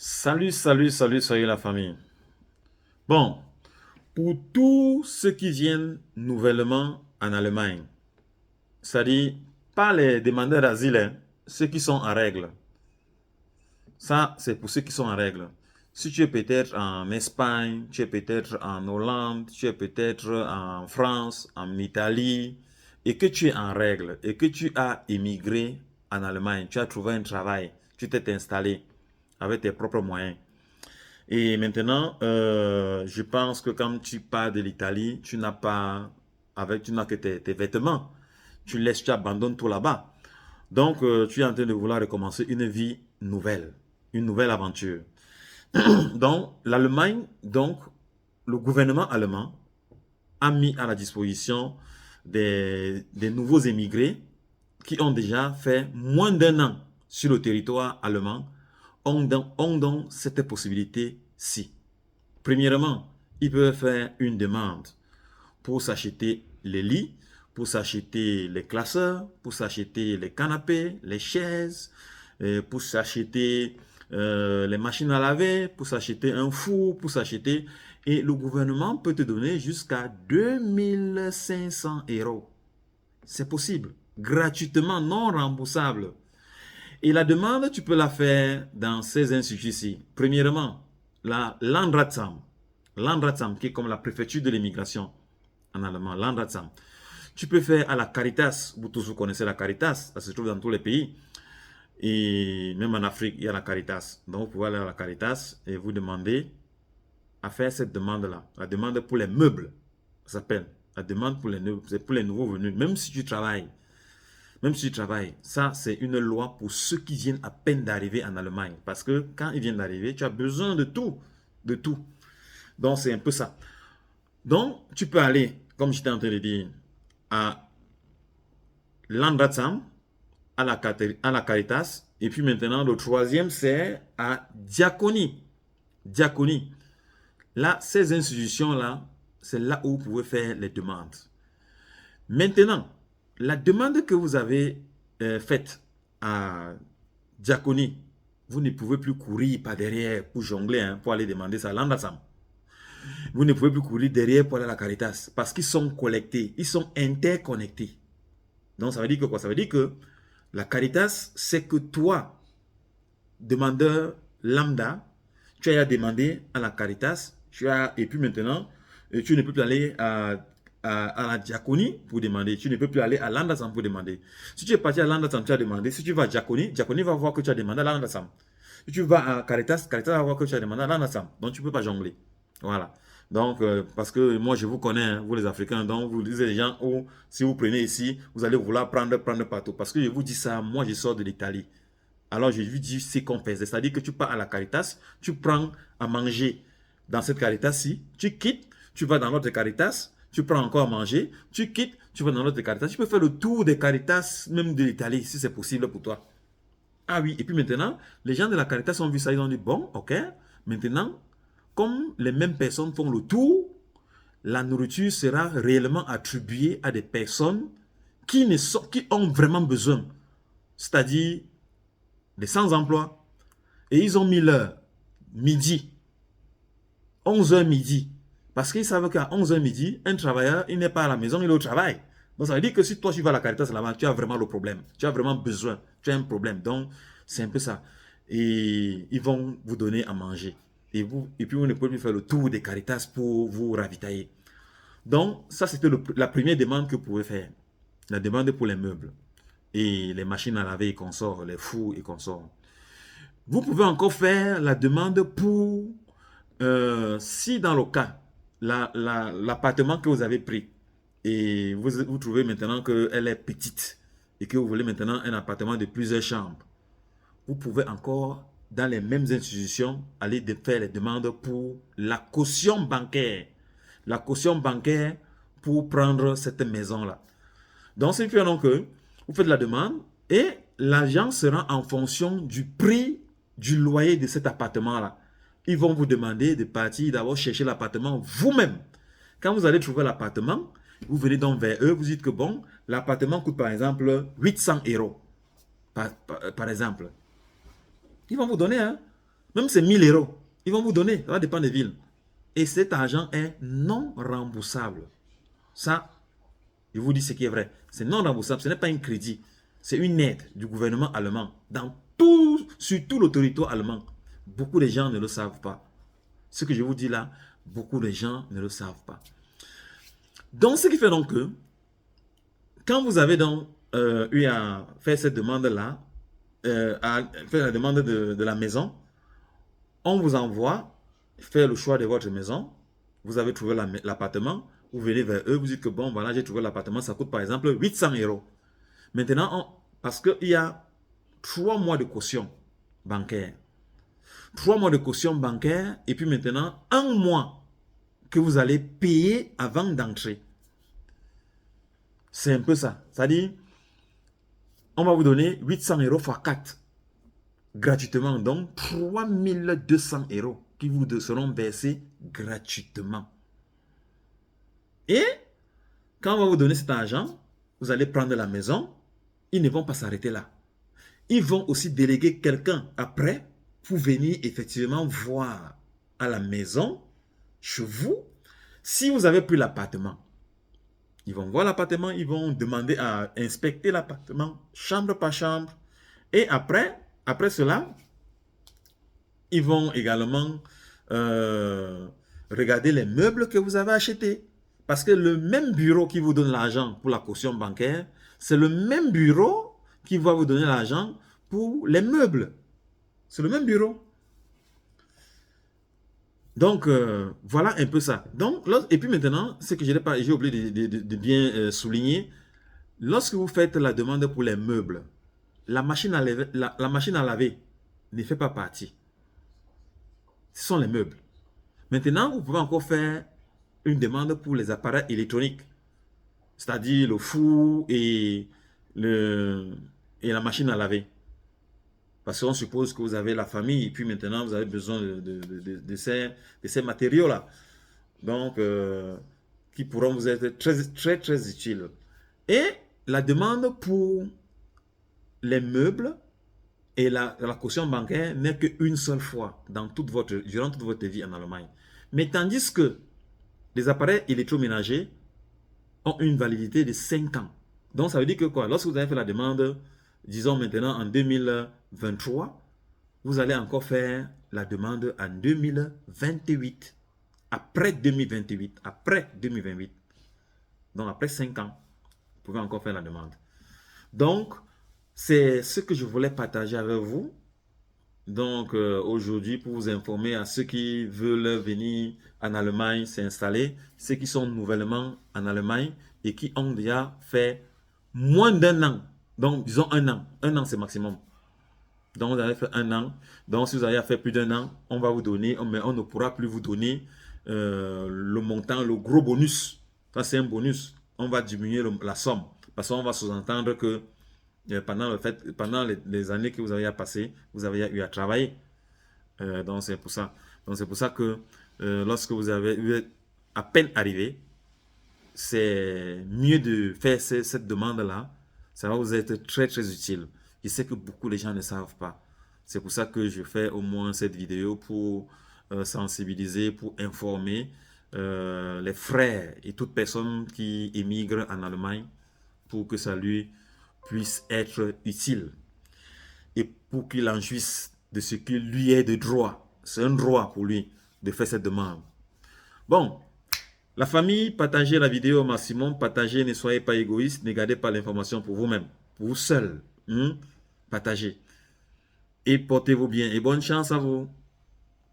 Salut la famille. Bon, pour tous ceux qui viennent nouvellement en Allemagne, c'est-à-dire pas les demandeurs d'asile, hein, ceux qui sont en règle. Ça, c'est pour ceux qui sont en règle. Si tu es peut-être en Espagne, tu es peut-être en Hollande, tu es peut-être en France, en Italie, et que tu es en règle, et que tu as émigré en Allemagne, tu as trouvé un travail, tu t'es installé avec tes propres moyens. Et maintenant, je pense que quand tu pars de l'Italie, tu n'as que tes vêtements. Tu abandonnes tout là-bas. Donc, tu es en train de vouloir recommencer une vie nouvelle, une nouvelle aventure. Donc, le gouvernement allemand a mis à la disposition des nouveaux émigrés qui ont déjà fait moins d'un an sur le territoire allemand, ont donc cette possibilité-ci. Premièrement, ils peuvent faire une demande pour s'acheter les lits, pour s'acheter les classeurs, pour s'acheter les canapés, les chaises, pour s'acheter les machines à laver, pour s'acheter un four, pour s'acheter... Et le gouvernement peut te donner jusqu'à 2 500 euros. C'est possible. Gratuitement, non remboursable. Et la demande, tu peux la faire dans ces instituts-ci. Premièrement, la Landratsam. Landratsam, qui est comme la préfecture de l'immigration en allemand. Landratsam. Tu peux faire à la Caritas. Vous tous vous connaissez la Caritas. Ça se trouve dans tous les pays. Et même en Afrique, il y a la Caritas. Donc, vous pouvez aller à la Caritas et vous demander à faire cette demande-là. La demande pour les meubles, ça s'appelle. La demande pour les nouveaux venus. Même si tu travailles, ça c'est une loi pour ceux qui viennent à peine d'arriver en Allemagne. Parce que quand ils viennent d'arriver, tu as besoin de tout. De tout. Donc c'est un peu ça. Donc tu peux aller, comme j'étais en train de dire, à Landratsam, à la Caritas. Et puis maintenant, le troisième, c'est à Diaconie. Diaconie. Là, ces institutions-là, c'est là où vous pouvez faire les demandes. Maintenant, la demande que vous avez faite à Diaconie, vous ne pouvez plus courir par derrière pour jongler, hein, pour aller demander ça à l'ambassade. Vous ne pouvez plus courir derrière pour aller à la Caritas parce qu'ils sont collectés, ils sont interconnectés. Donc ça veut dire que quoi? Ça veut dire que la Caritas, c'est que toi, demandeur lambda, tu as demandé à la Caritas, et puis maintenant, tu ne peux plus aller à la diaconie pour demander, tu ne peux plus aller à l'Andasam pour demander. Si tu es parti à l'Andasam, tu as demandé. Si tu vas à diaconie, diaconie va voir que tu as demandé à l'Andasam. Si tu vas à Caritas, Caritas va voir que tu as demandé à l'Andasam. Donc tu ne peux pas jongler. Voilà. Donc, parce que moi je vous connais, hein, vous les Africains, donc vous disiez les gens, oh, si vous prenez ici, vous allez vouloir prendre partout. Parce que je vous dis ça, moi je sors de l'Italie. Alors je lui dis c'est qu'on fait. C'est-à-dire que tu pars à la Caritas, tu prends à manger dans cette Caritas-ci, tu quittes, tu vas dans l'autre Caritas, tu prends encore à manger, tu quittes, tu vas dans l'autre Caritas. Tu peux faire le tour des Caritas, même de l'Italie, si c'est possible pour toi. Ah oui, et puis maintenant, les gens de la Caritas ont vu ça, ils ont dit, bon, ok, maintenant, comme les mêmes personnes font le tour, la nourriture sera réellement attribuée à des personnes qui ont vraiment besoin. C'est-à-dire des sans-emploi. Et ils ont mis l'heure, midi, 11h midi. Parce qu'ils savent qu'à 11h midi, un travailleur, il n'est pas à la maison, il est au travail. Donc ça veut dire que si toi tu vas à la Caritas là-bas, tu as vraiment le problème. Tu as vraiment besoin. Tu as un problème. Donc c'est un peu ça. Et ils vont vous donner à manger. Et puis vous ne pouvez plus faire le tour des Caritas pour vous ravitailler. Donc ça c'était la première demande que vous pouvez faire. La demande pour les meubles. Et les machines à laver et consorts, les fours et consorts. Vous pouvez encore faire la demande pour, si dans le cas, l'appartement que vous avez pris, et vous trouvez maintenant qu'elle est petite, et que vous voulez maintenant un appartement de plusieurs chambres, vous pouvez encore, dans les mêmes institutions, aller faire les demandes pour la caution bancaire. La caution bancaire pour prendre cette maison-là. Donc, c'est fait donc que vous faites la demande et l'argent sera en fonction du prix du loyer de cet appartement-là. Ils vont vous demander de partir d'abord chercher l'appartement vous-même. Quand vous allez trouver l'appartement, vous venez donc vers eux, vous dites que bon, l'appartement coûte par exemple 800 euros. Par exemple. Ils vont vous donner, hein. Même c'est 1000 euros. Ils vont vous donner, ça va dépendre des villes. Et cet argent est non remboursable. Ça, je vous dis ce qui est vrai. C'est non remboursable, ce n'est pas un crédit. C'est une aide du gouvernement allemand sur tout le territoire allemand. Beaucoup de gens ne le savent pas. Ce que je vous dis là, beaucoup de gens ne le savent pas. Donc, ce qui fait donc que, quand vous avez donc eu à faire cette demande-là, à faire la demande de la maison, on vous envoie faire le choix de votre maison. Vous avez trouvé l'appartement, vous venez vers eux, vous dites que bon, voilà, j'ai trouvé l'appartement, ça coûte par exemple 800 euros. Maintenant, parce qu'il y a 3 mois de caution bancaire. 3 mois de caution bancaire et puis maintenant 1 mois que vous allez payer avant d'entrer. C'est un peu ça. C'est-à-dire, on va vous donner 800 euros x 4 gratuitement. Donc, 3200 euros qui vous seront versés gratuitement. Et quand on va vous donner cet argent, vous allez prendre la maison. Ils ne vont pas s'arrêter là. Ils vont aussi déléguer quelqu'un après pour venir effectivement voir à la maison, chez vous, si vous avez pris l'appartement. Ils vont voir l'appartement, ils vont demander à inspecter l'appartement, chambre par chambre. Et après cela, ils vont également regarder les meubles que vous avez achetés. Parce que le même bureau qui vous donne l'argent pour la caution bancaire, c'est le même bureau qui va vous donner l'argent pour les meubles. C'est le même bureau. Donc, voilà un peu ça. Donc, et puis maintenant, ce que j'ai oublié de bien souligner, lorsque vous faites la demande pour les meubles, la machine à laver ne fait pas partie. Ce sont les meubles. Maintenant, vous pouvez encore faire une demande pour les appareils électroniques, c'est-à-dire le four et la machine à laver. Parce qu'on suppose que vous avez la famille et puis maintenant vous avez besoin de ces matériaux-là. Donc, qui pourront vous être très utiles. Et la demande pour les meubles et la caution bancaire n'est qu'une seule fois durant toute votre vie en Allemagne. Mais tandis que les appareils électroménagers ont une validité de 5 ans. Donc, ça veut dire que quoi? Lorsque vous avez fait la demande, disons maintenant en 2023, vous allez encore faire la demande en 2028. Après 2028. Après 2028. Donc, après 5 ans, vous pouvez encore faire la demande. Donc, c'est ce que je voulais partager avec vous. Donc, aujourd'hui, pour vous informer à ceux qui veulent venir en Allemagne s'installer, ceux qui sont nouvellement en Allemagne et qui ont déjà fait moins d'1 an. Donc, disons 1 an. 1 an, c'est maximum. Donc, vous avez fait 1 an. Donc, si vous avez fait plus d'1 an, on va vous donner, mais on ne pourra plus vous donner le montant, le gros bonus. Ça, c'est un bonus. On va diminuer la somme. Parce qu'on va sous-entendre que pendant les années que vous avez à passer, vous avez eu à travailler. Donc c'est pour ça. Donc c'est pour ça que lorsque vous avez eu à peine arrivé, c'est mieux de faire cette demande-là. Ça va vous être très utile. Je sais que beaucoup de gens ne savent pas. C'est pour ça que je fais au moins cette vidéo pour sensibiliser, pour informer les frères et toute personne qui émigre en Allemagne pour que ça lui puisse être utile et pour qu'il en jouisse de ce qui lui est de droit. C'est un droit pour lui de faire cette demande. Bon, la famille, partagez la vidéo au maximum, partagez, ne soyez pas égoïste, ne gardez pas l'information pour vous-même, pour vous seul. Partagez. Et portez-vous bien et bonne chance à vous.